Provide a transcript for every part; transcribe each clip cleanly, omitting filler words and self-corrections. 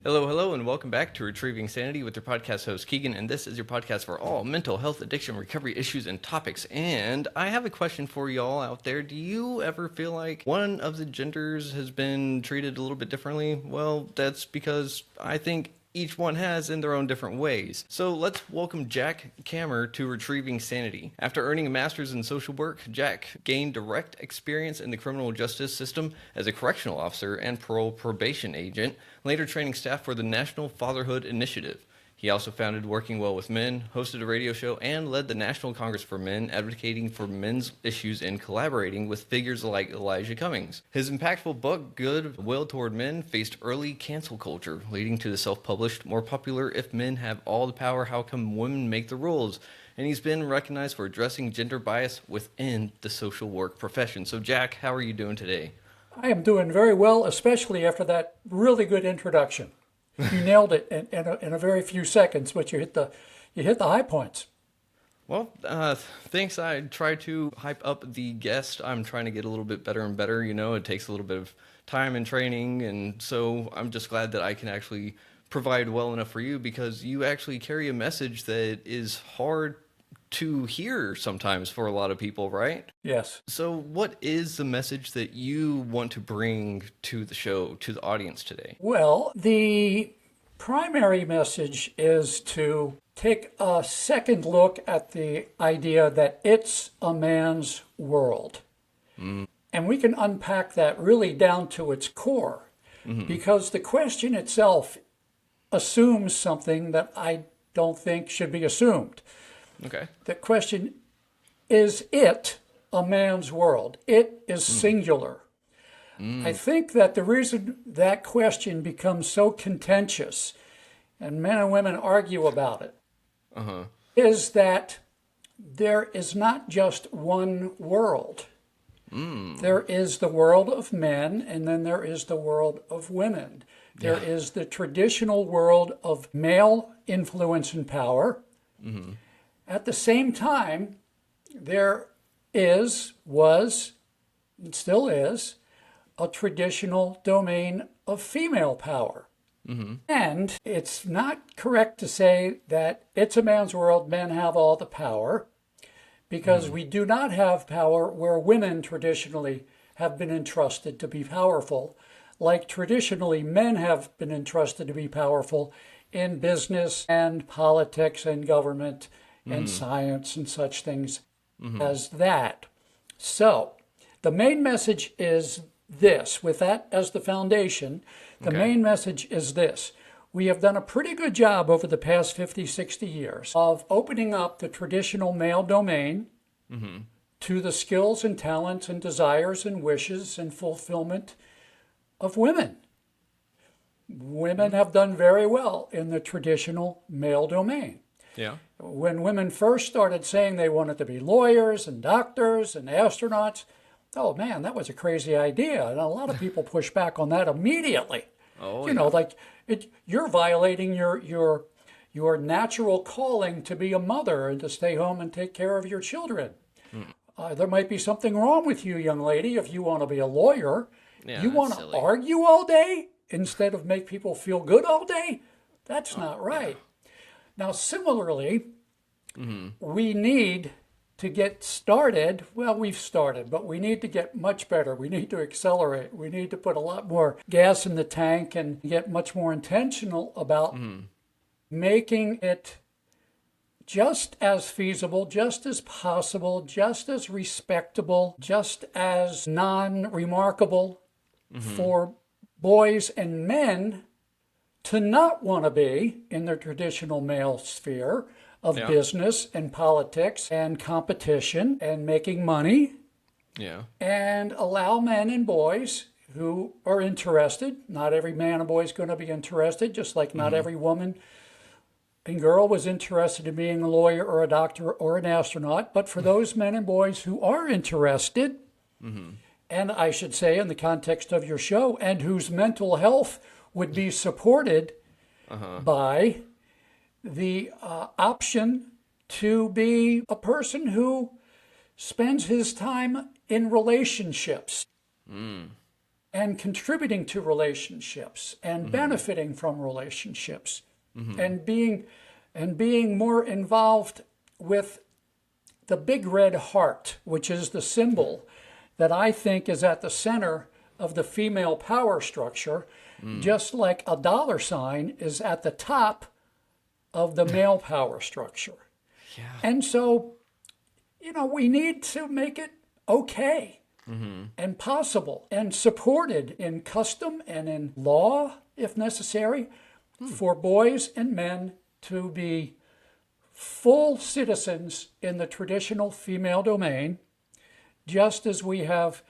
Hello, hello, and welcome back to Retrieving Sanity with your podcast host, Keegan, and this is your podcast for all mental health, addiction, recovery issues, and topics. And I have a question for y'all out there. Do you ever feel like one of the genders has been treated a little bit differently? Well, that's because I think each one has in their own different ways. So let's welcome Jack Kammer to Retrieving Sanity. After earning a master's in social work, Jack gained direct experience in the criminal justice system as a correctional officer and parole probation agent, later training staff for the National Fatherhood Initiative. He also founded Working Well with Men, hosted a radio show, and led the National Congress for Men, advocating for men's issues and collaborating with figures like Elijah Cummings. His impactful book, Good Will Toward Men, faced early cancel culture, leading to the self-published, more popular If Men Have All the Power, How Come Women Make the Rules? And he's been recognized for addressing gender bias within the social work profession. So Jack, how are you doing today? I am doing very well, especially after that really good introduction. You nailed it in a very few seconds, but you hit the high points. Well, thanks. I try to hype up the guest. I'm trying to get a little bit better and better. You know, it takes a little bit of time and training, and so I'm just glad that I can actually provide well enough for you, because you actually carry a message that is hard to hear sometimes for a lot of people, right? Yes. So what is the message that you want to bring to the show, to the audience today? Well, the primary message is to take a second look at the idea that it's a man's world. And we can unpack that really down to its core, because the question itself assumes something that I don't think should be assumed. Okay. The question, is it a man's world? It is singular. I think that the reason that question becomes so contentious and men and women argue about it is that there is not just one world. There is the world of men, and then there is the world of women. There is the traditional world of male influence and power. At the same time, there was, and still is, a traditional domain of female power. And it's not correct to say that it's a man's world, men have all the power, because we do not have power where women traditionally have been entrusted to be powerful, like traditionally men have been entrusted to be powerful in business and politics and government and science and such things as that. So the main message is this. With that as the foundation, the main message is this. We have done a pretty good job over the past 50, 60 years of opening up the traditional male domain to the skills and talents and desires and wishes and fulfillment of women. Women have done very well in the traditional male domain. Yeah. When women first started saying they wanted to be lawyers and doctors and astronauts, oh man, that was a crazy idea. And a lot of people push back on that immediately. Oh, you know, like you're violating your natural calling to be a mother and to stay home and take care of your children. There might be something wrong with you, young lady, if you want to be a lawyer. Yeah, you want to argue all day instead of make people feel good all day? That's not right. Now, similarly, we need to get started. Well, we've started, but we need to get much better. We need to accelerate. We need to put a lot more gas in the tank and get much more intentional about making it just as feasible, just as possible, just as respectable, just as non-remarkable for boys and men to not want to be in the traditional male sphere of business and politics and competition and making money. And allow men and boys who are interested. Not every man and boy is going to be interested, just like not every woman and girl was interested in being a lawyer or a doctor or an astronaut. But for those men and boys who are interested, and I should say in the context of your show, and whose mental health would be supported by the option to be a person who spends his time in relationships. And and contributing to relationships and benefiting from relationships and being more involved with the big red heart, which is the symbol that I think is at the center of the female power structure, just like a dollar sign is at the top of the male power structure. Yeah. And so, we need to make it okay and possible and supported in custom and in law, if necessary, for boys and men to be full citizens in the traditional female domain, just as we have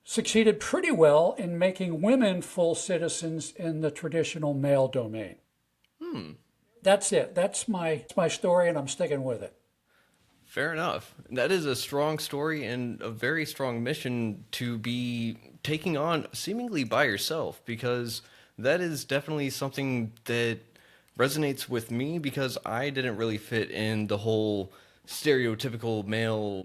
succeeded pretty well in making women full citizens in the traditional male domain. That's it. That's my story, and I'm sticking with it. Fair enough. That is a strong story and a very strong mission to be taking on seemingly by yourself, because that is definitely something that resonates with me, because I didn't really fit in the whole stereotypical male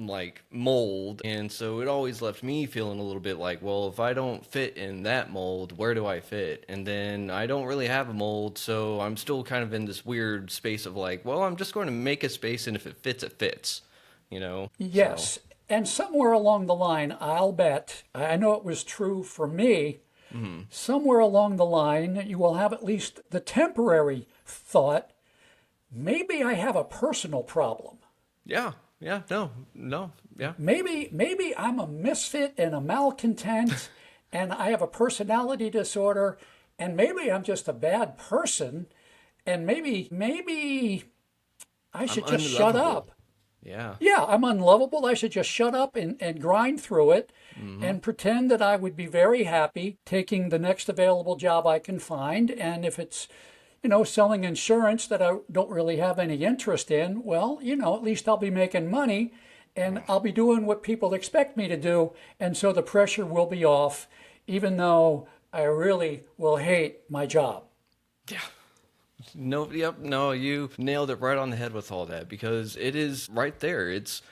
mold, and so it always left me feeling a little bit like, well, if I don't fit in that mold, where do I fit? And then I don't really have a mold, so I'm still kind of in this weird space of well, I'm just going to make a space, and if it fits, it fits, Yes. So. And somewhere along the line, I'll bet, I know it was true for me, somewhere along the line you will have at least the temporary thought, maybe I have a personal problem. Yeah, no, yeah. Maybe I'm a misfit and a malcontent and I have a personality disorder, and maybe I'm just a bad person, and maybe I should just shut up. Yeah, I'm unlovable. I should just shut up and grind through it and pretend that I would be very happy taking the next available job I can find. And if it's selling insurance that I don't really have any interest in, well, at least I'll be making money and I'll be doing what people expect me to do. And so the pressure will be off, even though I really will hate my job. Yeah. No, you nailed it right on the head with all that, because it is right there. It's,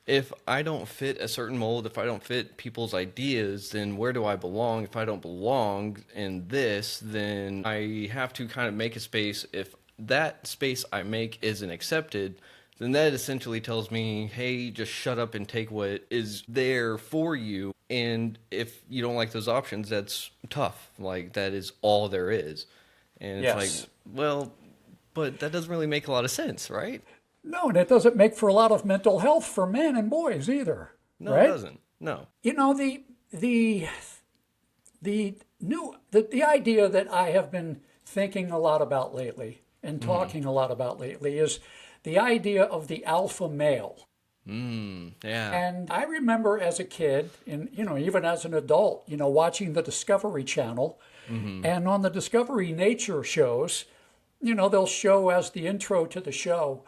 if I don't fit a certain mold, if I don't fit people's ideas, then where do I belong? If I don't belong in this, then I have to kind of make a space. If that space I make isn't accepted, then that essentially tells me, hey, just shut up and take what is there for you. And if you don't like those options, that's tough. That is all there is. And it's well, but that doesn't really make a lot of sense, right? No, and it doesn't make for a lot of mental health for men and boys either. No, right? It doesn't. No. The idea that I have been thinking a lot about lately and talking a lot about lately is the idea of the alpha male. Yeah. And I remember as a kid, and even as an adult, watching the Discovery Channel, and on the Discovery Nature shows, they'll show as the intro to the show,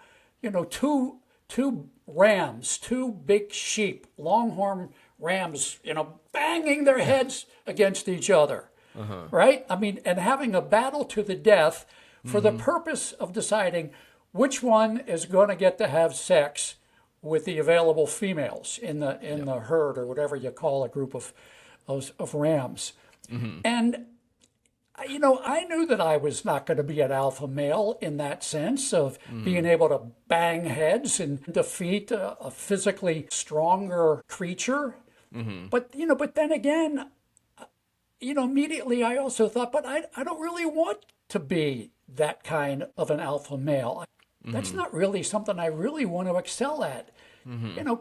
two rams, two big sheep, longhorn rams, banging their heads against each other, right? I mean, and having a battle to the death for the purpose of deciding which one is going to get to have sex with the available females in the herd, or whatever you call a group of rams. And I knew that I was not going to be an alpha male in that sense of being able to bang heads and defeat a physically stronger creature. But then again, immediately I also thought, but I don't really want to be that kind of an alpha male. That's not really something I really want to excel at.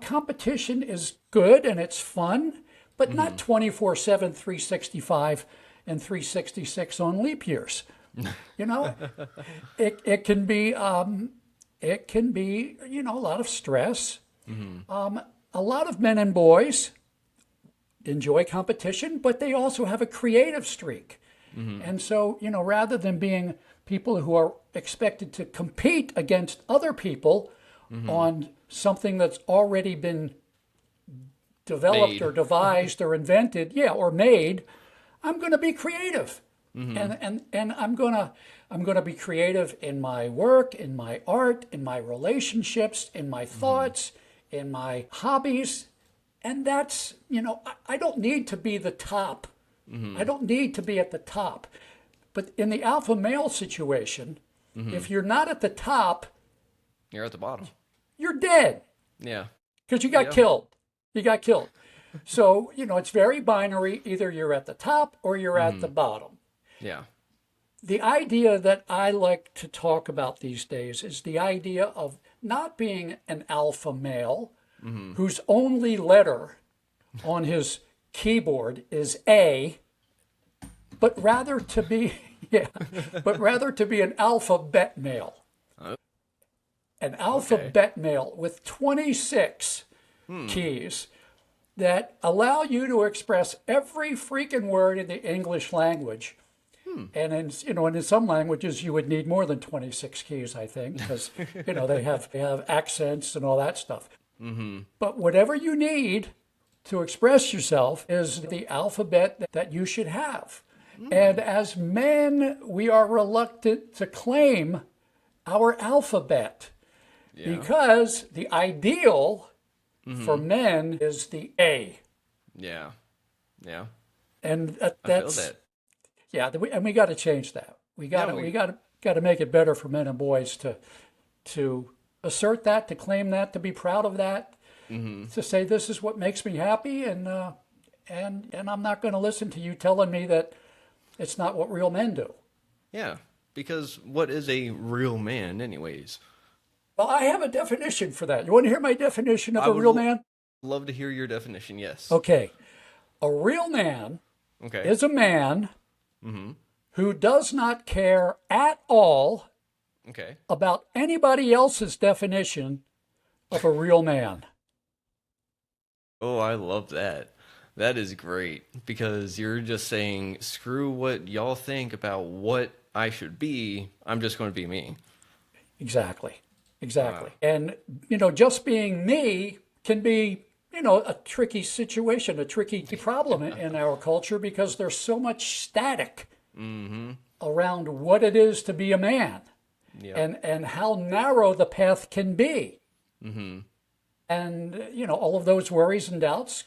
Competition is good and it's fun, but not 24/7, 365 and 366 on leap years. It can be a lot of stress. A lot of men and boys enjoy competition, but they also have a creative streak. And so, rather than being people who are expected to compete against other people on something that's already been developed or devised or invented, or made, I'm going to be creative. And I'm going to be creative in my work, in my art, in my relationships, in my thoughts, in my hobbies. And that's, I don't need to be the top I don't need to be at the top. But in the alpha male situation, if you're not at the top, You're at the bottom. you're dead Yeah. because you got Yeah. killed. You got killed. So, it's very binary. Either you're at the top or you're at the bottom. Yeah. The idea that I like to talk about these days is the idea of not being an alpha male whose only letter on his keyboard is A, but rather to be an alphabet male. An alphabet male with 26 keys that allow you to express every freaking word in the English language. And in some languages you would need more than 26 keys, I think, because they have accents and all that stuff. But whatever you need to express yourself is the alphabet that you should have. And as men, we are reluctant to claim our alphabet because the ideal for men is the A. Yeah. Yeah. And that's... I feel that. Yeah, and we got to change that. We got to make it better for men and boys to assert that, to claim that, to be proud of that, to say this is what makes me happy, and I'm not going to listen to you telling me that it's not what real men do. Yeah, because what is a real man, anyways? Well, I have a definition for that. You want to hear my definition of a real man? Love to hear your definition. Yes. Okay, a real man is a man who does not care at all about anybody else's definition of a real man. Oh, I love that. That is great, because you're just saying, screw what y'all think about what I should be. I'm just going to be me. Exactly. And, just being me can be, a tricky situation, a tricky problem in our culture, because there's so much static around what it is to be a man and how narrow the path can be. And, all of those worries and doubts,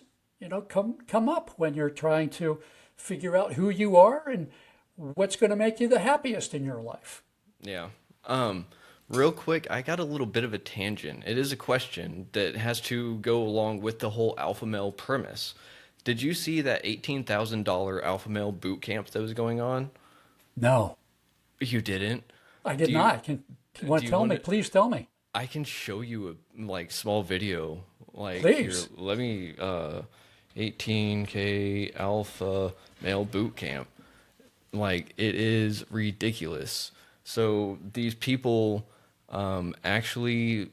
come up when you're trying to figure out who you are and what's going to make you the happiest in your life. Yeah. Real quick, I got a little bit of a tangent. It is a question that has to go along with the whole alpha male premise. Did you see that $18,000 alpha male boot camp that was going on? No. You didn't? I did not. Do you want to tell me? Please tell me. I can show you a small video. Please. Here, let me 18K alpha male boot camp. It is ridiculous. So these people actually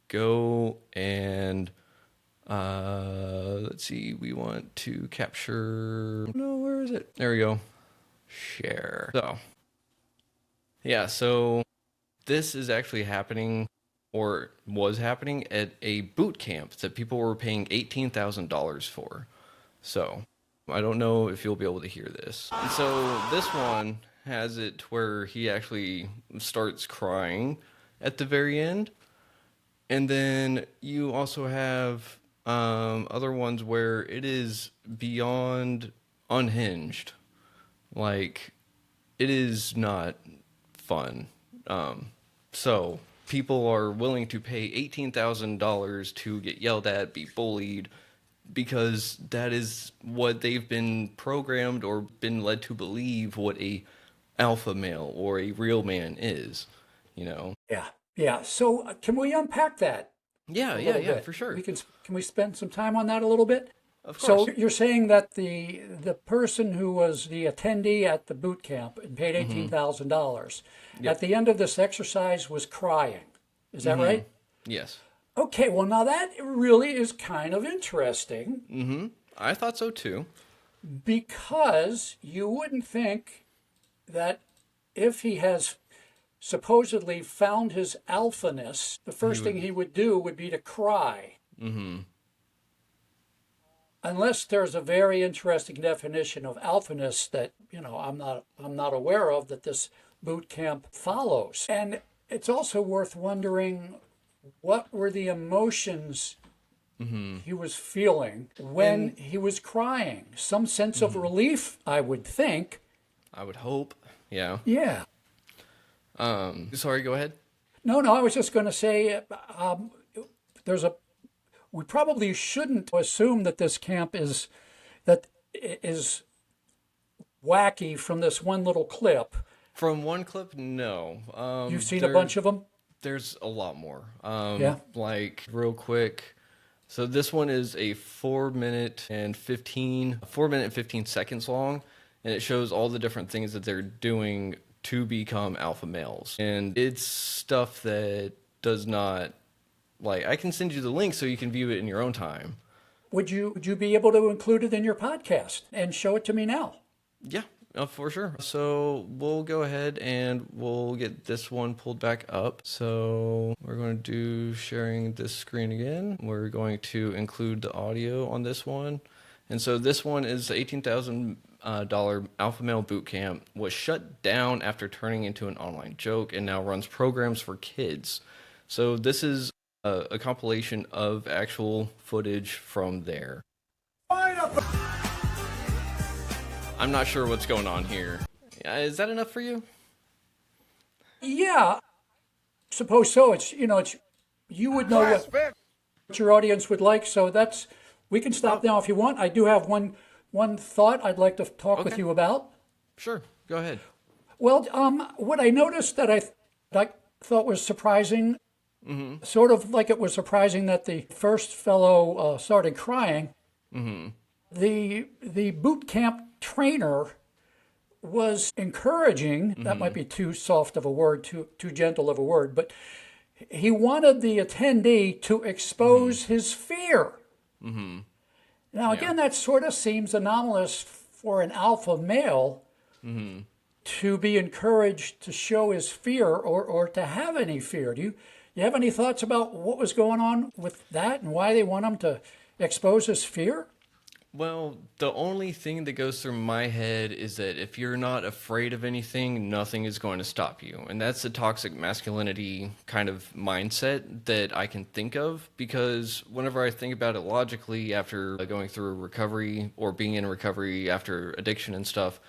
go and let's see, we want to capture, no, where is it? There we go. Share. So yeah, so this is actually happening, or was happening, at a boot camp that people were paying $18,000 for. So I don't know if you'll be able to hear this. And so this one has it where he actually starts crying at the very end. And then you also have other ones where it is beyond unhinged. It is not fun. So people are willing to pay $18,000 to get yelled at, be bullied, because that is what they've been programmed or been led to believe what a alpha male or a real man is, Yeah. So can we unpack that? Yeah, for sure. Can we spend some time on that a little bit? Of course. So you're saying that the person who was the attendee at the boot camp and paid $18,000 at the end of this exercise was crying. Is that right? Yes. Okay, well, now that really is kind of interesting. I thought so too. Because you wouldn't think that if he has supposedly found his alphaness, the first thing he would do would be to cry. Unless there's a very interesting definition of alphaness that, I'm not aware of, that this boot camp follows. And it's also worth wondering, what were the emotions he was feeling when he was crying. Some sense of relief, I would think. I would hope. Yeah. Yeah. Sorry, go ahead. No, I was just going to say there's a. We probably shouldn't assume that this camp is wacky from this one little clip. From one clip, no. You've seen a bunch of them? There's a lot more. Yeah. Like, real quick. So this one is a 4 minute and 15 seconds long, and it shows all the different things that they're doing to become alpha males. And it's stuff that does not, like, I can send you the link so you can view it in your own time. Would you be able to include it in your podcast and show it to me now? Yeah, for sure. So we'll go ahead and we'll get this one pulled back up. So we're going to do sharing this screen again. We're going to include the audio on this one. And so this one is the $18,000 Alpha Male Bootcamp, was shut down after turning into an online joke and now runs programs for kids. So this is a compilation of actual footage from there. I'm not sure what's going on here. Is that enough for you? Yeah, suppose so. It's you would know what your audience would like. So we can stop now if you want. I do have one thought I'd like to talk with you about. Sure, go ahead. Well, what I noticed that I thought was surprising, sort of like it was surprising that the first fellow started crying. The boot camp trainer was encouraging. That might be too soft of a word, too gentle of a word, but he wanted the attendee to expose his fear. Now, again, that sort of seems anomalous for an alpha male to be encouraged to show his fear or to have any fear. Do you have any thoughts about what was going on with that and why they want him to expose his fear? Well, the only thing that goes through my head is that if you're not afraid of anything, nothing is going to stop you. And that's the toxic masculinity kind of mindset that I can think of, because whenever I think about it logically after going through recovery or being in recovery after addiction and stuff,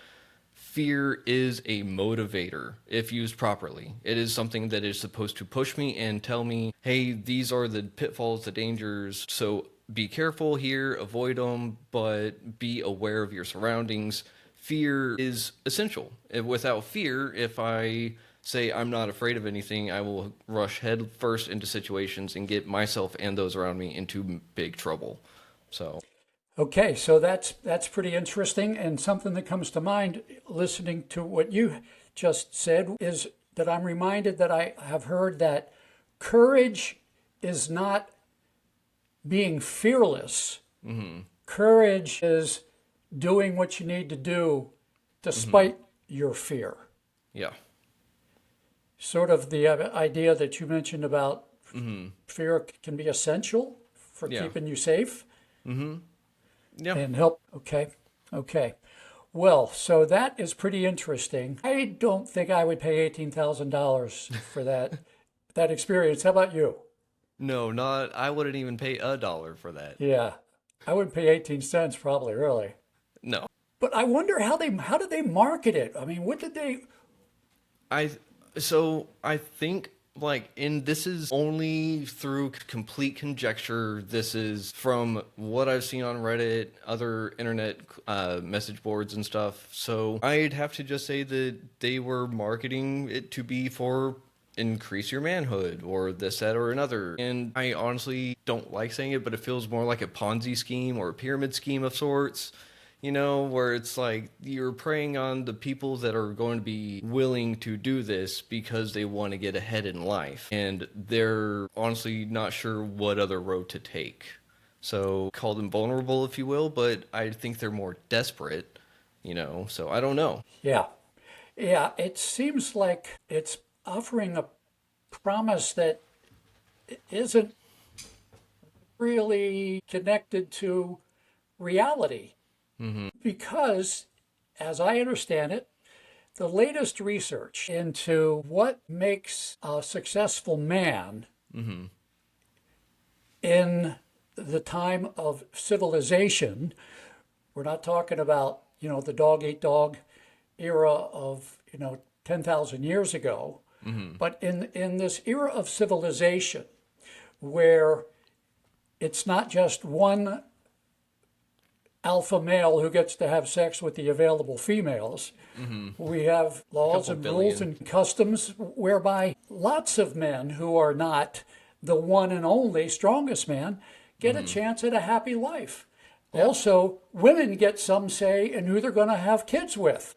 fear is a motivator if used properly. It is something that is supposed to push me and tell me, hey, these are the pitfalls, the dangers, so be careful here, avoid them, but be aware of your surroundings. Fear is essential. Without fear, if I say I'm not afraid of anything, I will rush head first into situations and get myself and those around me into big trouble. So, okay, so that's pretty interesting, and something that comes to mind listening to what you just said is that I'm reminded that I have heard that courage is not being fearless. Courage is doing what you need to do despite your fear. Yeah. Sort of the idea that you mentioned about fear can be essential for keeping you safe and help. Okay. Well, so that is pretty interesting. I don't think I would pay $18,000 for that experience. How about you? No, I wouldn't even pay $1 for that. Yeah, I wouldn't pay 18 cents probably, really. No. But I wonder how did they market it? I mean, what did they? I think this is only through complete conjecture. This is from what I've seen on Reddit, other internet message boards and stuff. So I'd have to just say that they were marketing it to be for increase your manhood or this, that, or another. And I honestly don't like saying it, but it feels more like a Ponzi scheme or a pyramid scheme of sorts, where it's like you're preying on the people that are going to be willing to do this because they want to get ahead in life. And they're honestly not sure what other road to take. So call them vulnerable, if you will, but I think they're more desperate, so I don't know. Yeah, it seems like it's offering a promise that isn't really connected to reality. Because, as I understand it, the latest research into what makes a successful man in the time of civilization. We're not talking about, the dog eat dog era of, 10,000 years ago, but in this era of civilization where it's not just one alpha male who gets to have sex with the available females. We have laws and rules and customs whereby lots of men who are not the one and only strongest man get a chance at a happy life. Yeah. Also, women get some say in who they're going to have kids with,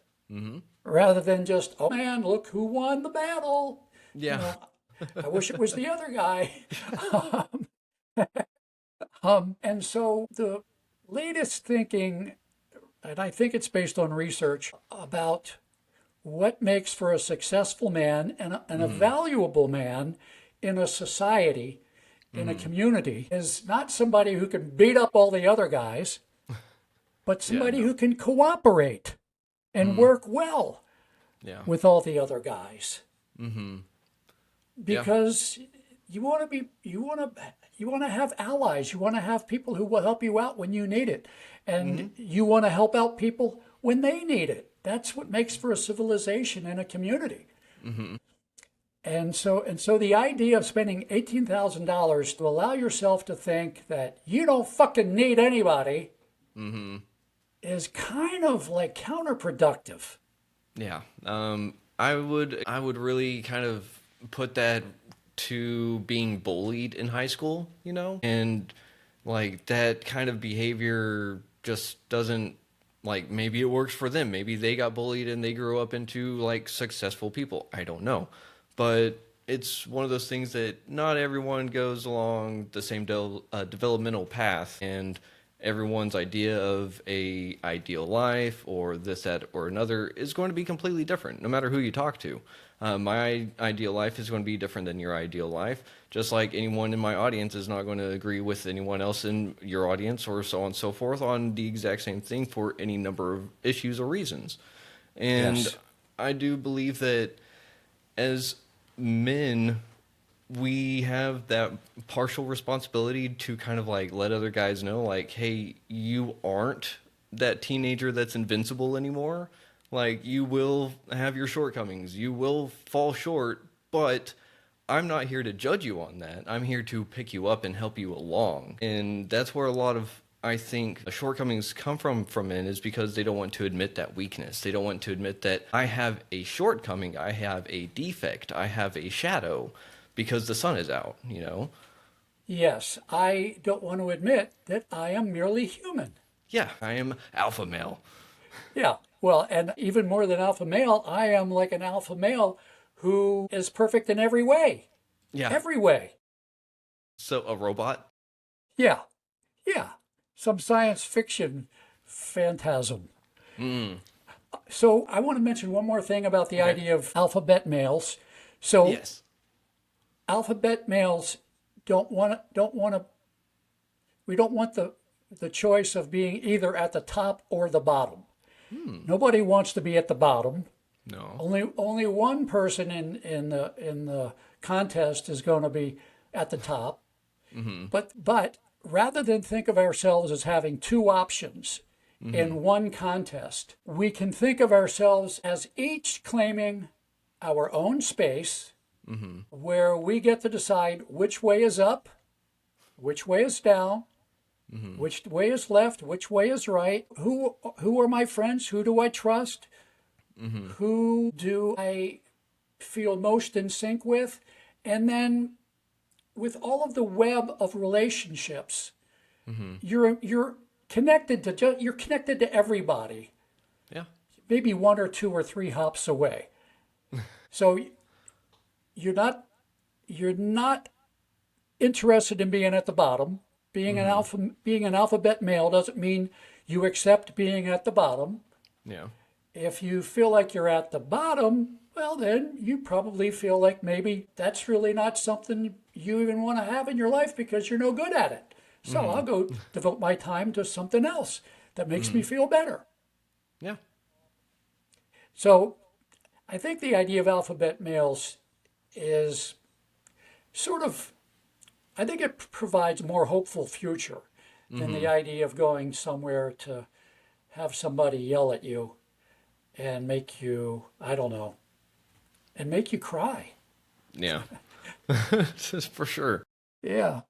rather than just, oh man, look who won the battle. Yeah. I wish it was the other guy. And so the latest thinking, and I think it's based on research about what makes for a successful man and a valuable man in a society, in a community, is not somebody who can beat up all the other guys, but somebody who can cooperate and work well with all the other guys. Because you want to have allies. You want to have people who will help you out when you need it. And you want to help out people when they need it. That's what makes for a civilization and a community. And so the idea of spending $18,000 to allow yourself to think that you don't fucking need anybody is kind of like counterproductive. Yeah. I would really kind of put that to being bullied in high school, and like that kind of behavior just doesn't, like, maybe it works for them. Maybe they got bullied and they grew up into like successful people. I don't know. But it's one of those things that not everyone goes along the same developmental path, and everyone's idea of a ideal life or this, that, or another is going to be completely different, no matter who you talk to. My ideal life is going to be different than your ideal life, just like anyone in my audience is not going to agree with anyone else in your audience, or so on and so forth, on the exact same thing for any number of issues or reasons. And yes, I do believe that as men, we have that partial responsibility to kind of like let other guys know, like, hey, you aren't that teenager that's invincible anymore. Like, you will have your shortcomings. You will fall short, but I'm not here to judge you on that. I'm here to pick you up and help you along. And that's where a lot of, I think, shortcomings come from men, is because they don't want to admit that weakness. They don't want to admit that I have a shortcoming, I have a defect, I have a shadow, because the sun is out, Yes, I don't want to admit that I am merely human. Yeah, I am alpha male. Yeah, well, and even more than alpha male, I am like an alpha male who is perfect in every way. Yeah. Every way. So, a robot? Yeah. Some science fiction phantasm. So I want to mention one more thing about the idea of alphabet males. So yes, alphabet males don't want the choice of being either at the top or the bottom. Nobody wants to be at the bottom. No. Only one person in the contest is going to be at the top. But rather than think of ourselves as having two options in one contest, we can think of ourselves as each claiming our own space, where we get to decide which way is up, which way is down, which way is left, which way is right, who are my friends, who do I trust, who do I feel most in sync with, and then with all of the web of relationships, you're connected to everybody. Yeah. Maybe one or two or three hops away. So you're not interested in being at the bottom. Being an alphabet male doesn't mean you accept being at the bottom. Yeah. If you feel like you're at the bottom, well, then you probably feel like maybe that's really not something you even want to have in your life because you're no good at it. So I'll go devote my time to something else that makes me feel better. Yeah. So I think the idea of alphabet males is sort of I think it provides a more hopeful future than the idea of going somewhere to have somebody yell at you and make you, I don't know, and make you cry. Yeah, for sure. Yeah.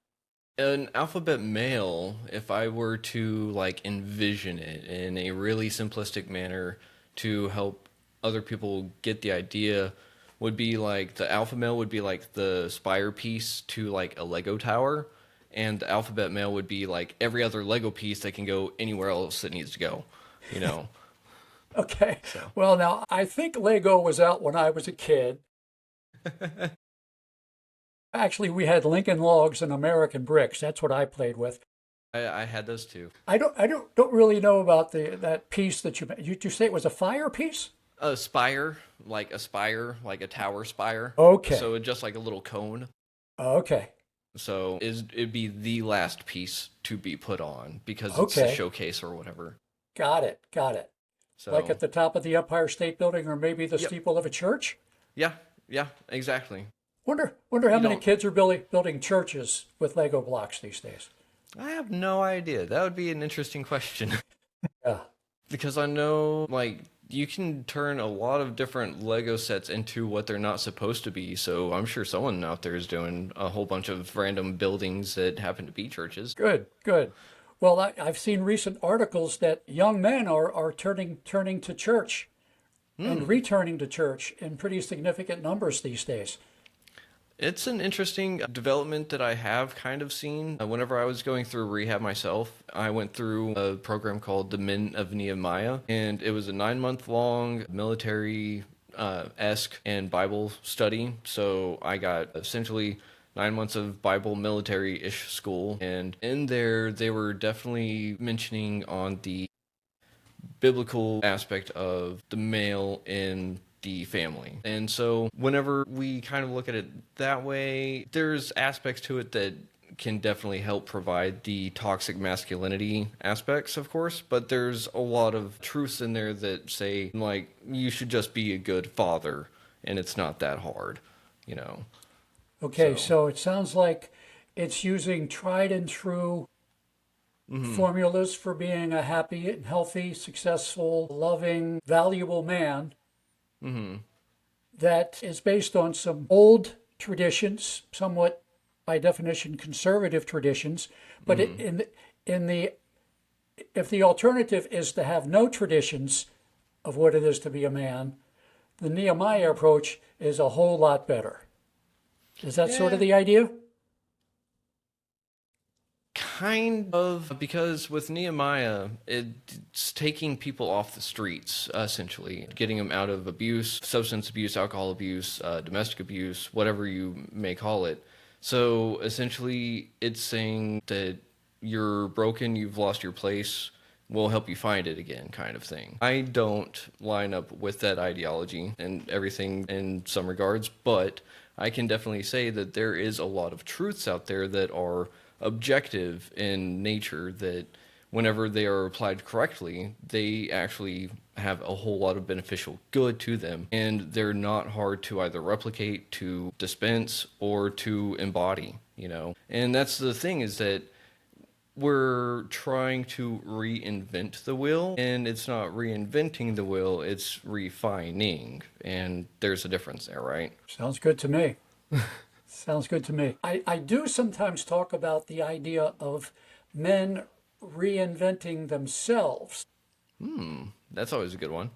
An alphabet male, if I were to like envision it in a really simplistic manner to help other people get the idea, would be like the alpha male would be like the spire piece to like a Lego tower, and the alphabet male would be like every other Lego piece that can go anywhere else it needs to go, you know? Okay. So Well, now I think Lego was out when I was a kid. Actually, we had Lincoln Logs and American Bricks. That's what I played with. I had those too. I don't really know about that piece that you say it was a fire piece? A spire, like a tower spire. Okay. So it's just like a little cone. Okay. So it'd be the last piece to be put on because it's the Okay. showcase or whatever. Got it. Got it. Like So at the top of the Empire State Building or maybe the yep, steeple of a church? yeah, yeah, exactly. Wonder how You many don't. kids are building churches with Lego blocks these days. I have no idea. That would be an interesting question Yeah. because I know like you can turn a lot of different Lego sets into what they're not supposed to be. So I'm sure someone out there is doing a whole bunch of random buildings that happen to be churches. Good, good. Well, I've seen recent articles that young men are turning to church and returning to church in pretty significant numbers these days. It's an interesting development that I have kind of seen. Whenever I was going through rehab myself, I went through a program called the Men of Nehemiah, and it was a 9 month long military esque and Bible study. So I got essentially 9 months of Bible military ish school, and in there they were definitely mentioning on the biblical aspect of the male in the family. And so whenever we kind of look at it that way, there's aspects to it that can definitely help provide the toxic masculinity aspects, of course, but there's a lot of truths in there that say like you should just be a good father and it's not that hard, you know. Okay, So, so it sounds like it's using tried and true formulas for being a happy and healthy, successful, loving, valuable man that is based on some old traditions, somewhat by definition conservative traditions, but in the if the alternative is to have no traditions of what it is to be a man, the Nehemiah approach is a whole lot better. Is that sort of yeah, the idea? kind of, because with Nehemiah, it's taking people off the streets, essentially, getting them out of abuse, substance abuse, alcohol abuse, domestic abuse, whatever you may call it. So essentially, it's saying that you're broken, you've lost your place, we'll help you find it again, kind of thing. I don't line up with that ideology and everything in some regards, but I can definitely say that there is a lot of truths out there that are objective in nature that whenever they are applied correctly, they actually have a whole lot of beneficial good to them. And they're not hard to either replicate, to dispense, or to embody, you know? And that's the thing is that we're trying to reinvent the wheel, and it's not reinventing the wheel, it's refining. And there's a difference there, right? Sounds good to me. Sounds good to me. I do sometimes talk about the idea of men reinventing themselves That's always a good one.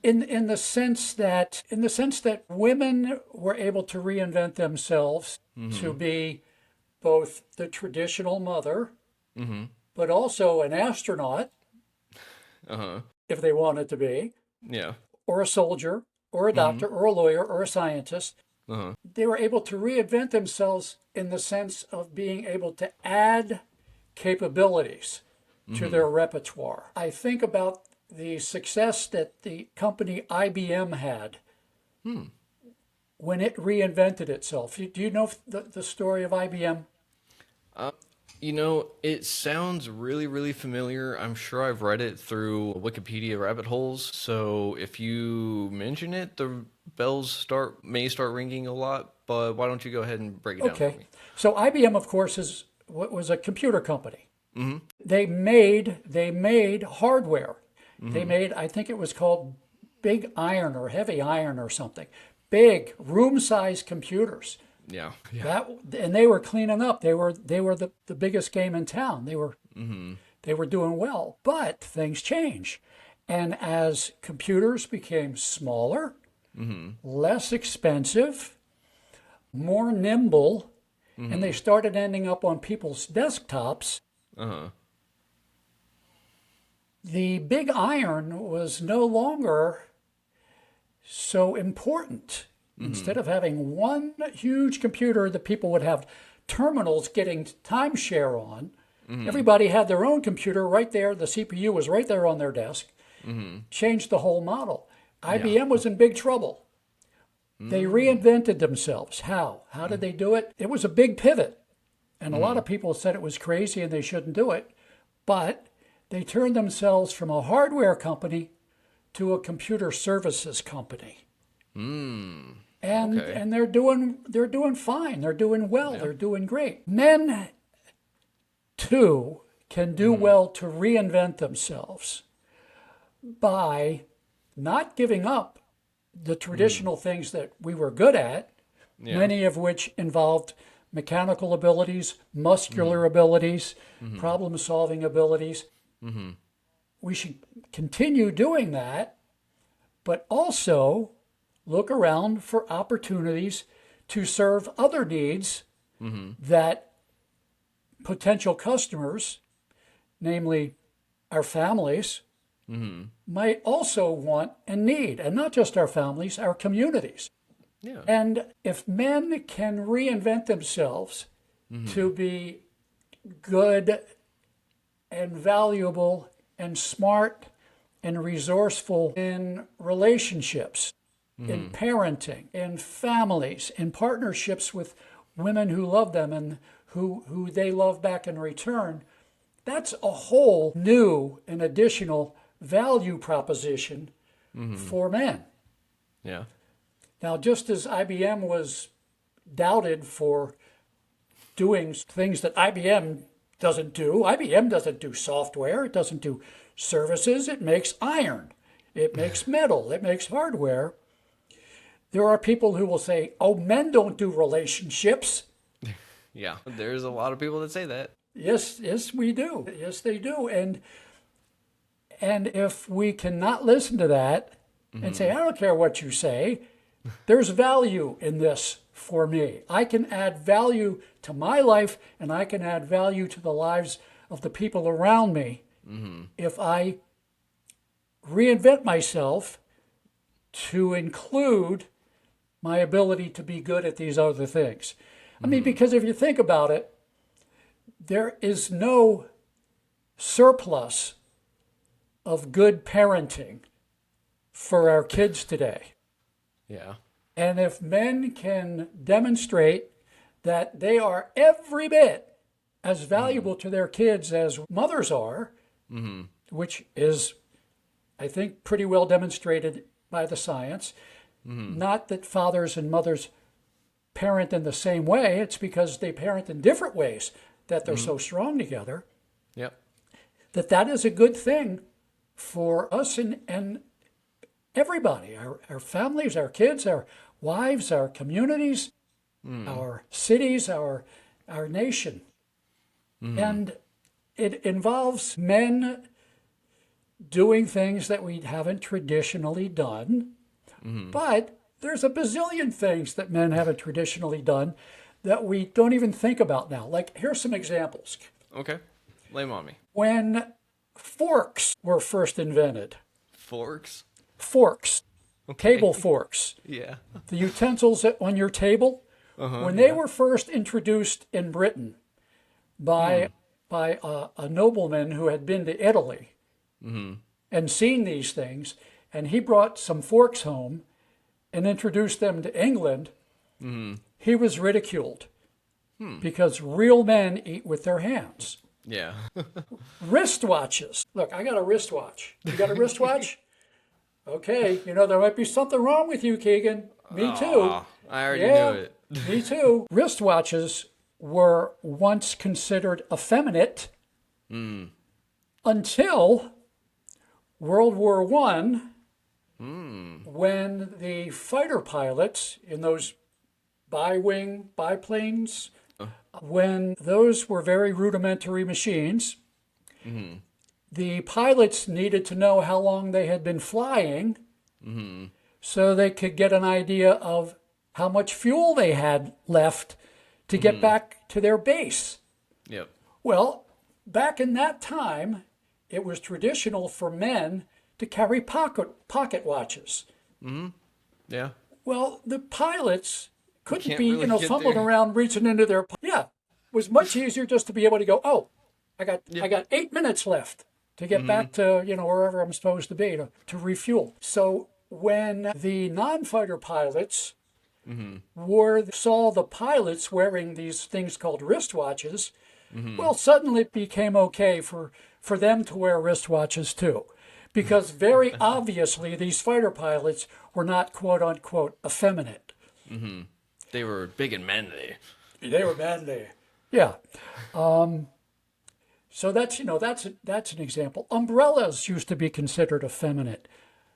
in the sense that women were able to reinvent themselves to be both the traditional mother, but also an astronaut Uh-huh. if they wanted to be, Yeah. or a soldier, or a doctor, or a lawyer, or a scientist. Uh-huh. They were able to reinvent themselves in the sense of being able to add capabilities to their repertoire. I think about the success that the company IBM had when it reinvented itself. Do you know the story of IBM? You know, it sounds really, really familiar. I'm sure I've read it through Wikipedia rabbit holes. So if you mention it, the may start ringing a lot, but why don't you go ahead and break it down for Okay. me? So IBM, of course, was a computer company. They made hardware. They made, I think it was called big iron or heavy iron or something. Big room-sized computers. Yeah. And they were cleaning up. They were the biggest game in town. They were doing well. But things change. And as computers became smaller, less expensive, more nimble, and they started ending up on people's desktops, the big iron was no longer so important. Instead of having one huge computer that people would have terminals getting timeshare on, everybody had their own computer right there. The CPU was right there on their desk. Changed the whole model. IBM was in big trouble. They reinvented themselves. How? How did they do it? It was a big pivot. And a lot of people said it was crazy and they shouldn't do it. But they turned themselves from a hardware company to a computer services company. And they're doing fine. They're doing well. They're doing great. Men too can do well to reinvent themselves by not giving up the traditional things that we were good at, many of which involved mechanical abilities, muscular abilities, problem-solving abilities. We should continue doing that, but also look around for opportunities to serve other needs that potential customers, namely our families, might also want and need. And not just our families, our communities. Yeah. And if men can reinvent themselves to be good and valuable and smart and resourceful in relationships, in parenting, in families, in partnerships with women who love them and who they love back in return, that's a whole new and additional value proposition for men. Yeah. Now, just as IBM was doubted for doing things that IBM doesn't do software, it doesn't do services, it makes iron, it makes metal, it makes hardware. There are people who will say, oh, men don't do relationships. Yeah. There's a lot of people that say that. Yes, we do. Yes, they do. And if we cannot listen to that and say, I don't care what you say, there's value in this for me. I can add value to my life and I can add value to the lives of the people around me if I reinvent myself to include my ability to be good at these other things. I mean, because if you think about it, there is no surplus of good parenting for our kids today. Yeah. And if men can demonstrate that they are every bit as valuable to their kids as mothers are, which is, I think, pretty well demonstrated by the science, not that fathers and mothers parent in the same way, it's because they parent in different ways that they're so strong together, Yep. that is a good thing for us and everybody, our families, our kids, our wives, our communities, our cities, our nation. And it involves men doing things that we haven't traditionally done, but there's a bazillion things that men haven't traditionally done that we don't even think about now. Like, here's some examples. Okay. Lay 'em on me. When forks were first invented, Forks? forks, Okay. table forks, Yeah. the utensils on your table, when they were first introduced in Britain by a nobleman who had been to Italy and seen these things, and he brought some forks home and introduced them to England, he was ridiculed because real men eat with their hands. Yeah. Wristwatches. Look, I got a wristwatch. You got a wristwatch? Okay, there might be something wrong with you, Keegan. Me too. Aw, I already Yeah, knew it. me too. Wristwatches were once considered effeminate until World War One, when the fighter pilots in those bi-wing biplanes, when those were very rudimentary machines, the pilots needed to know how long they had been flying so they could get an idea of how much fuel they had left to get back to their base. Yep. Well, back in that time, it was traditional for men to carry pocket watches. Yeah. Well, the pilots couldn't can't be, really get fumbling there. around reaching into their. Yeah, it was much easier just to be able to go. Oh, I got 8 minutes left to get back to wherever I'm supposed to be to refuel. So when the non-fighter pilots saw the pilots wearing these things called wristwatches, well, suddenly it became okay for them to wear wristwatches too. Because very obviously these fighter pilots were not quote unquote effeminate. They were big and manly. They were manly. Yeah. So that's an example. Umbrellas used to be considered effeminate.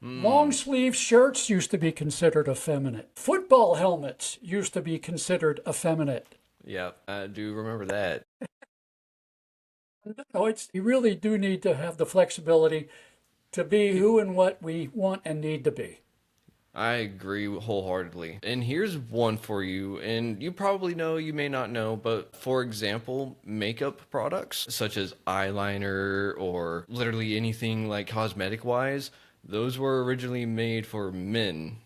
Long sleeve shirts used to be considered effeminate. Football helmets used to be considered effeminate. Yep, I do remember that. You really do need to have the flexibility to be who and what we want and need to be. I agree wholeheartedly. And here's one for you, and you probably know, you may not know, but for example, makeup products such as eyeliner or literally anything like cosmetic wise, those were originally made for men,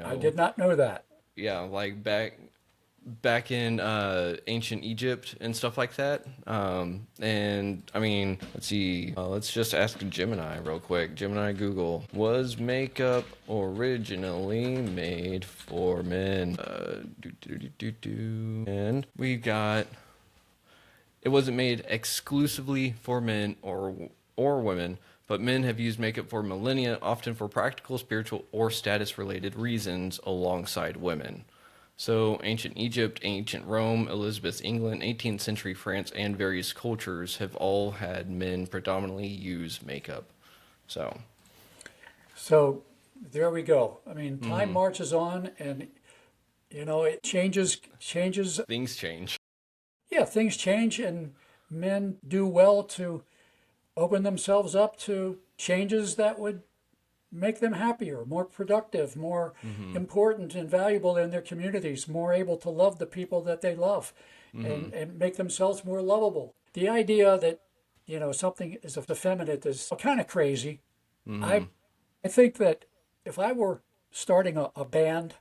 I did not know that. Yeah, like back in ancient Egypt and stuff like that. And I mean, let's see. Let's just ask Gemini real quick. Gemini Google. Was makeup originally made for men? And we got. It wasn't made exclusively for men or women, but men have used makeup for millennia, often for practical, spiritual, or status-related reasons alongside women. So ancient Egypt, ancient Rome, Elizabeth's England, 18th century France, and various cultures have all had men predominantly use makeup. So there we go. I mean, time marches on, and it changes. things change. Yeah, things change, and men do well to open themselves up to changes that would make them happier, more productive, more important and valuable in their communities, more able to love the people that they love, and make themselves more lovable. The idea that something is effeminate is kind of crazy. I think that if I were starting a band,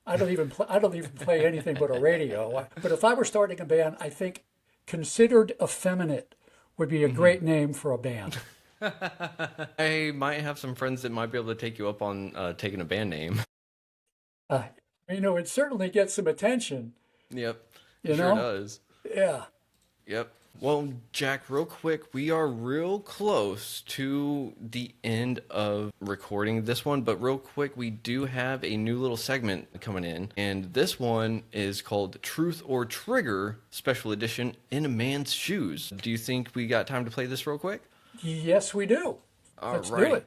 I don't even play anything but a radio. But if I were starting a band, I think Considered Effeminate would be a great name for a band. I might have some friends that might be able to take you up on taking a band name. It certainly gets some attention. Yep, You sure know? does. Yeah. Yep. Well, Jack, real quick, we are real close to the end of recording this one, but real quick, we do have a new little segment coming in, and this one is called Truth or Trigger Special Edition in a Man's Shoes. Do you think we got time to play this real quick? Yes, we do. Let's do it.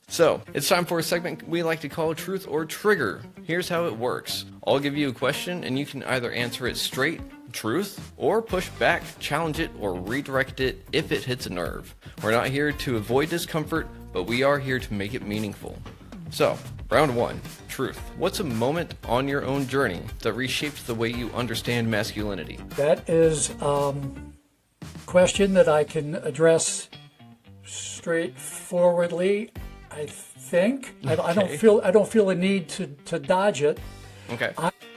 So, it's time for a segment we like to call Truth or Trigger. Here's how it works. I'll give you a question, and you can either answer it straight, truth, or push back, challenge it, or redirect it if it hits a nerve. We're not here to avoid discomfort, but we are here to make it meaningful. So, round one, truth. What's a moment on your own journey that reshaped the way you understand masculinity? That is a question that I can address straightforwardly. I think I don't feel a need to dodge it. Okay.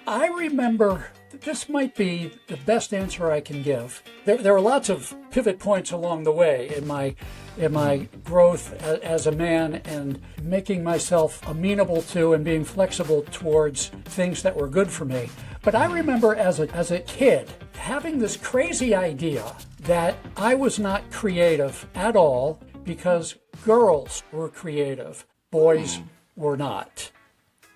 I remember, this might be the best answer I can give. There are lots of pivot points along the way in my growth as a man and making myself amenable to and being flexible towards things that were good for me. But I remember as a kid having this crazy idea that I was not creative at all because girls were creative. Boys were not.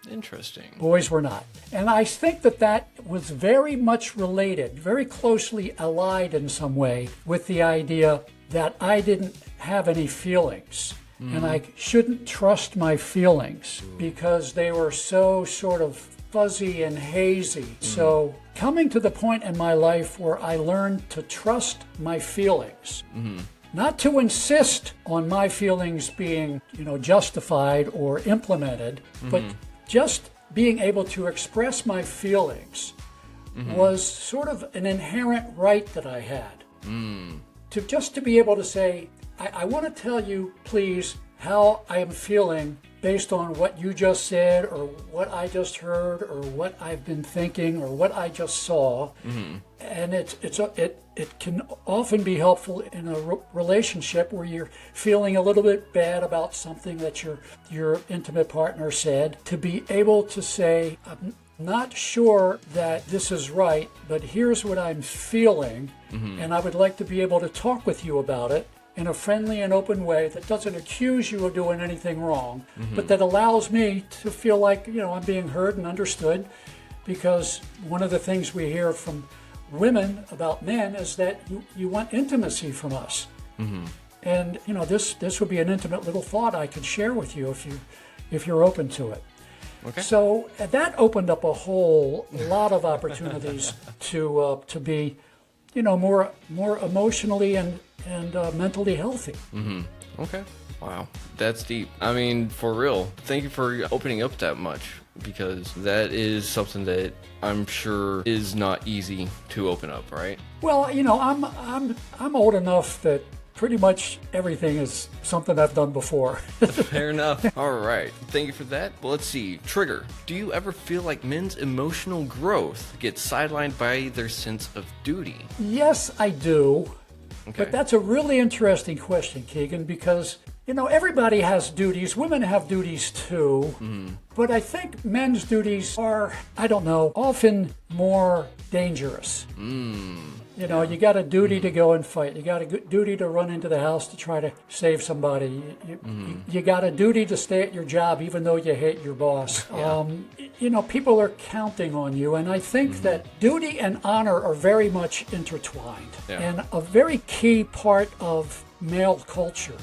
Interesting. Boys were not. And I think that that was very much related, very closely allied in some way with the idea that I didn't have any feelings. And I shouldn't trust my feelings because they were so sort of fuzzy and hazy. So coming to the point in my life where I learned to trust my feelings, not to insist on my feelings being, justified or implemented, but just being able to express my feelings was sort of an inherent right that I had. To be able to say, I want to tell you, please, how I am feeling based on what you just said or what I just heard or what I've been thinking or what I just saw. And it can often be helpful in a relationship where you're feeling a little bit bad about something that your intimate partner said, to be able to say, I'm not sure that this is right, but here's what I'm feeling, and I would like to be able to talk with you about it in a friendly and open way that doesn't accuse you of doing anything wrong, but that allows me to feel like, I'm being heard and understood. Because one of the things we hear from women about men is that you want intimacy from us. And, this would be an intimate little thought I could share with you if you're open to it. Okay. So that opened up a whole lot of opportunities to be, more emotionally and mentally healthy. Okay. Wow. That's deep. I mean, for real. Thank you for opening up that much, because that is something that I'm sure is not easy to open up, right? Well, I'm old enough that pretty much everything is something I've done before. Fair enough. All right. Thank you for that. Well, let's see. Trigger. Do you ever feel like men's emotional growth gets sidelined by their sense of duty? Yes, I do. Okay. But that's a really interesting question, Keegan, because, everybody has duties. Women have duties too. But I think men's duties are, often more dangerous. You got a duty to go and fight. You got a duty to run into the house to try to save somebody. You got a duty to stay at your job even though you hate your boss. People are counting on you. And I think that duty and honor are very much intertwined. And a very key part of male culture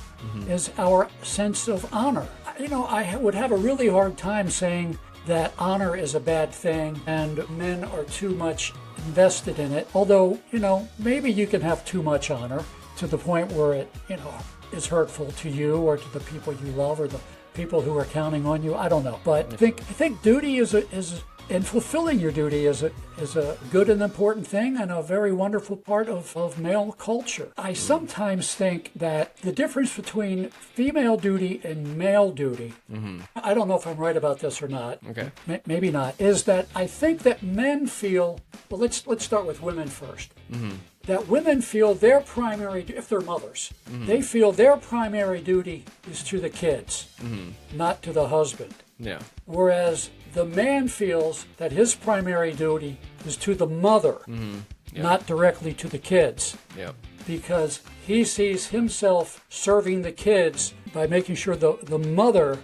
is our sense of honor. I would have a really hard time saying that honor is a bad thing and men are too much invested in it. Although, maybe you can have too much honor to the point where it, is hurtful to you or to the people you love or the people who are counting on you. I don't know. But I think duty and fulfilling your duty is a good and important thing and a very wonderful part of male culture. I sometimes think that the difference between female duty and male duty, I don't know if I'm right about this or not, maybe not, is that I think that men feel, well, let's start with women first, that women feel their primary, if they're mothers, they feel their primary duty is to the kids, not to the husband. Yeah. Whereas the man feels that his primary duty is to the mother, not directly to the kids. Yep. Because he sees himself serving the kids by making sure the mother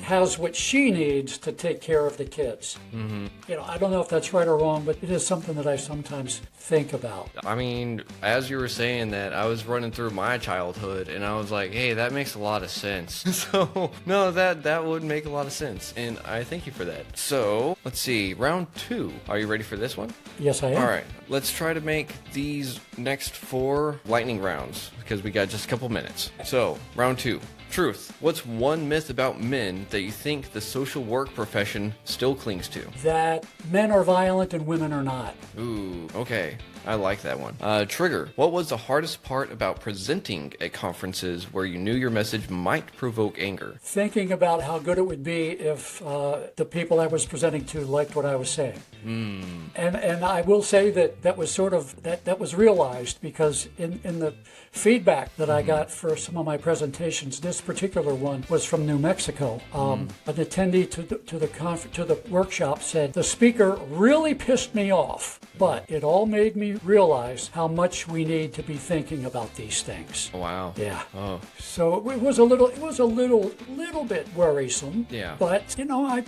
has what she needs to take care of the kids. I don't know if that's right or wrong, but it is something that I sometimes think about. I mean, as you were saying that, I was running through my childhood and I was like, hey, that makes a lot of sense. So, no, that would make a lot of sense. And I thank you for that. So, let's see, round 2. Are you ready for this one? Yes, I am. All right, let's try to make these next 4 lightning rounds because we got just a couple minutes. So, round 2. Truth. What's one myth about men that you think the social work profession still clings to? That men are violent and women are not. Ooh, okay. I like that one. Trigger. What was the hardest part about presenting at conferences where you knew your message might provoke anger? Thinking about how good it would be if the people I was presenting to liked what I was saying. And I will say that was sort of, that was realized because in the feedback that I got for some of my presentations, this particular one was from New Mexico. An attendee to the workshop said, the speaker really pissed me off but it all made me realize how much we need to be thinking about these things. Wow. Yeah. Oh. So it was a little bit worrisome. Yeah. But,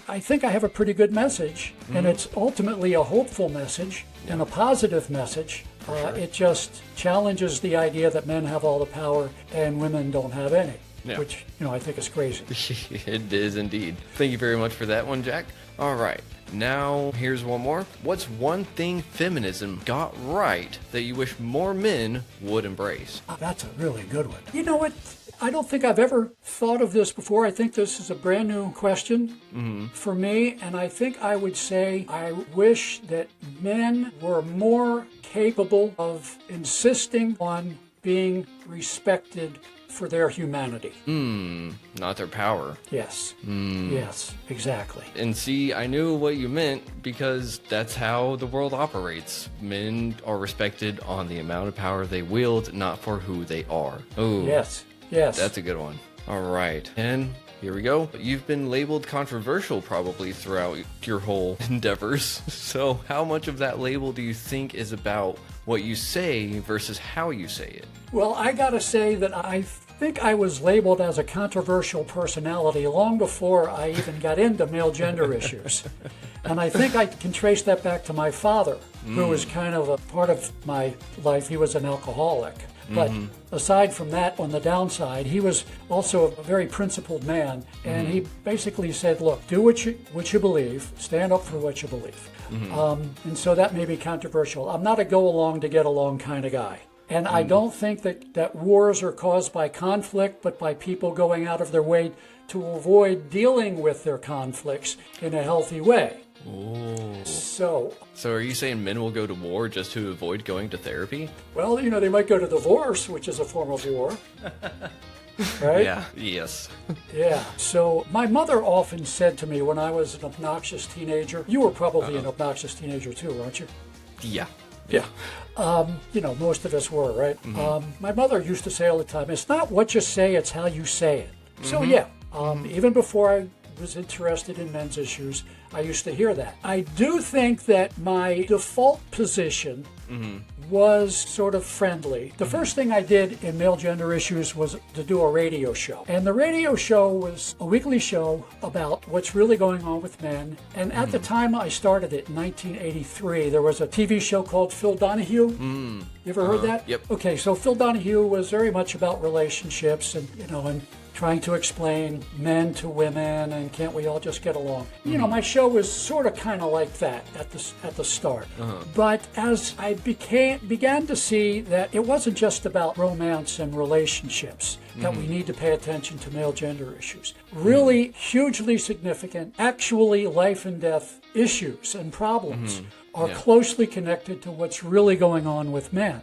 I think I have a pretty good message, and it's ultimately a hopeful message and a positive message. It just challenges the idea that men have all the power and women don't have any, which, I think is crazy. It is indeed. Thank you very much for that one, Jack. All right. Now, here's one more. What's one thing feminism got right that you wish more men would embrace? Oh, that's a really good one. You know what? I don't think I've ever thought of this before. I think this is a brand new question for me, and I think I would say I wish that men were more capable of insisting on being respected for their humanity. Not their power. Yes. Yes, exactly. And see, I knew what you meant because that's how the world operates. Men are respected on the amount of power they wield, not for who they are. Oh. Yes. That's a good one. All right. And here we go. You've been labeled controversial probably throughout your whole endeavors. So how much of that label do you think is about what you say versus how you say it? Well, I gotta say that I think I was labeled as a controversial personality long before I even got into male gender issues. And I think I can trace that back to my father, who was kind of a part of my life. He was an alcoholic. But aside from that, on the downside, he was also a very principled man. And he basically said, look, do what you believe, stand up for what you believe. And so that may be controversial. I'm not a go along to get along kind of guy. And I don't think that wars are caused by conflict, but by people going out of their way to avoid dealing with their conflicts in a healthy way. Ooh. So are you saying men will go to war just to avoid going to therapy? Well, they might go to divorce, which is a form of war. Right? Yeah. Yes. Yeah. So my mother often said to me when I was an obnoxious teenager, you were probably an obnoxious teenager too, weren't you? Yeah. Yeah. Most of us were, right? My mother used to say all the time, it's not what you say, it's how you say it. So yeah, even before I was interested in men's issues, I used to hear that. I do think that my default position was sort of friendly. The first thing I did in male gender issues was to do a radio show. And the radio show was a weekly show about what's really going on with men. And at the time I started it in 1983, there was a TV show called Phil Donahue. You ever heard that? Yep. Okay, so Phil Donahue was very much about relationships and, and trying to explain men to women and can't we all just get along. My show was sort of kind of like that at the start. But as I began to see that it wasn't just about romance and relationships, that we need to pay attention to male gender issues. Really hugely significant, actually life and death issues and problems are closely connected to what's really going on with men.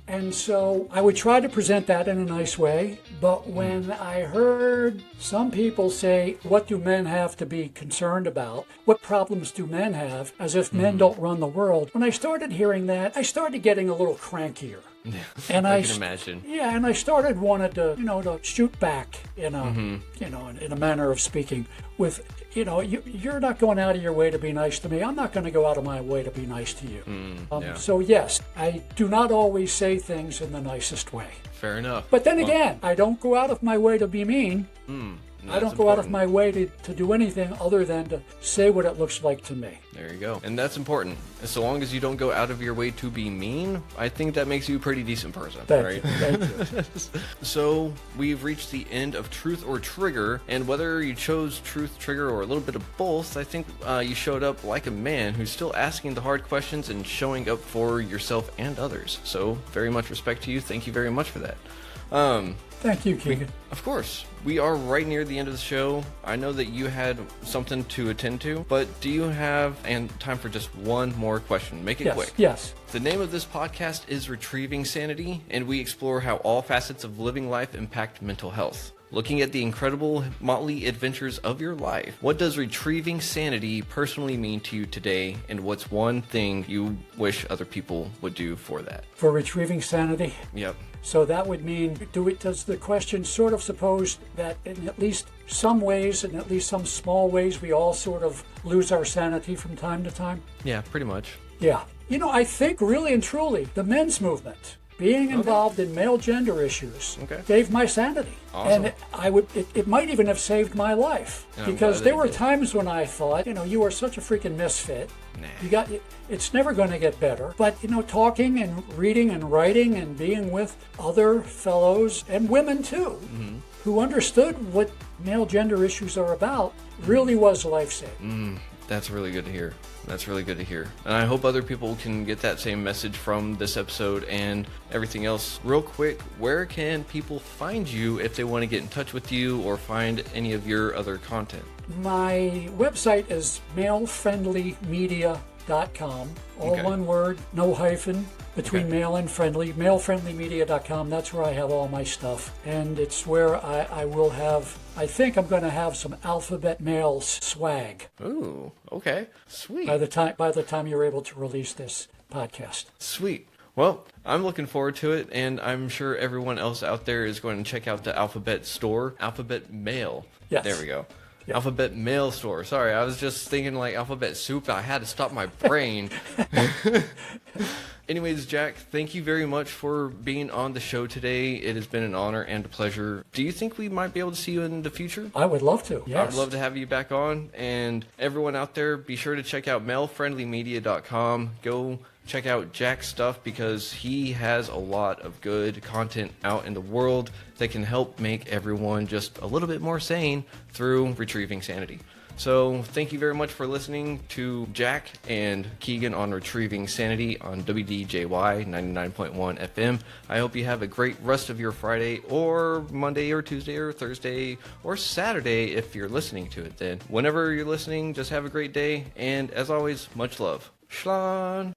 And so I would try to present that in a nice way, but when I heard some people say, what do men have to be concerned about? What problems do men have? As if men don't run the world. When I started hearing that, I started getting a little crankier. And I can imagine. Yeah, and I started wanting to, to shoot back in a, in a manner of speaking with, you're not going out of your way to be nice to me. I'm not going to go out of my way to be nice to you. So yes, I do not always say things in the nicest way. Fair enough. But then again, I don't go out of my way to be mean. I don't go out of my way to do anything other than to say what it looks like to me. There you go. And that's important. So long as you don't go out of your way to be mean, I think that makes you a pretty decent person. Thank you. So we've reached the end of Truth or Trigger, and whether you chose Truth, Trigger, or a little bit of both, I think you showed up like a man who's still asking the hard questions and showing up for yourself and others. So very much respect to you. Thank you very much for that. Thank you, Keegan. Of course. We are right near the end of the show. I know that you had something to attend to, but do you have time for just one more question? Make it quick. Yes. The name of this podcast is Retrieving Sanity, and we explore how all facets of living life impact mental health. Looking at the incredible motley adventures of your life, what does retrieving sanity personally mean to you today, and what's one thing you wish other people would do for that? For retrieving sanity? Yep. So that would mean, does the question sort of suppose that in at least some ways, in at least some small ways, we all sort of lose our sanity from time to time? Yeah, pretty much. Yeah. I think really and truly the men's movement, being involved in male gender issues, gave my sanity. Awesome. And it might even have saved my life. Because there were times when I thought, you are such a freaking misfit. Nah. It's never going to get better. But, talking and reading and writing and being with other fellows and women too, who understood what male gender issues are about, really was life-saving. That's really good to hear. That's really good to hear. And I hope other people can get that same message from this episode and everything else. Real quick, where can people find you if they want to get in touch with you or find any of your other content? My website is malefriendlymedia.com. All one word, no hyphen between male and friendly. Malefriendlymedia.com. That's where I have all my stuff. And it's where I will have, I think I'm going to have some Alphabet Male swag. Ooh, okay. Sweet. By the time you're able to release this podcast. Sweet. Well, I'm looking forward to it, and I'm sure everyone else out there is going to check out the Alphabet store. Alphabet Male. Yes. There we go. Yeah. Alphabet Mail Store. Sorry, I was just thinking like Alphabet Soup. I had to stop my brain. Anyways, Jack, thank you very much for being on the show today. It has been an honor and a pleasure. Do you think we might be able to see you in the future? I would love to, yes. I'd love to have you back on. And everyone out there, be sure to check out malefriendlymedia.com. Go check out Jack's stuff because he has a lot of good content out in the world that can help make everyone just a little bit more sane through retrieving sanity. So thank you very much for listening to Jack and Keegan on Retrieving Sanity on WDJY 99.1 FM. I hope you have a great rest of your Friday or Monday or Tuesday or Thursday or Saturday if you're listening to it then. Whenever you're listening, just have a great day. And as always, much love. Schlan.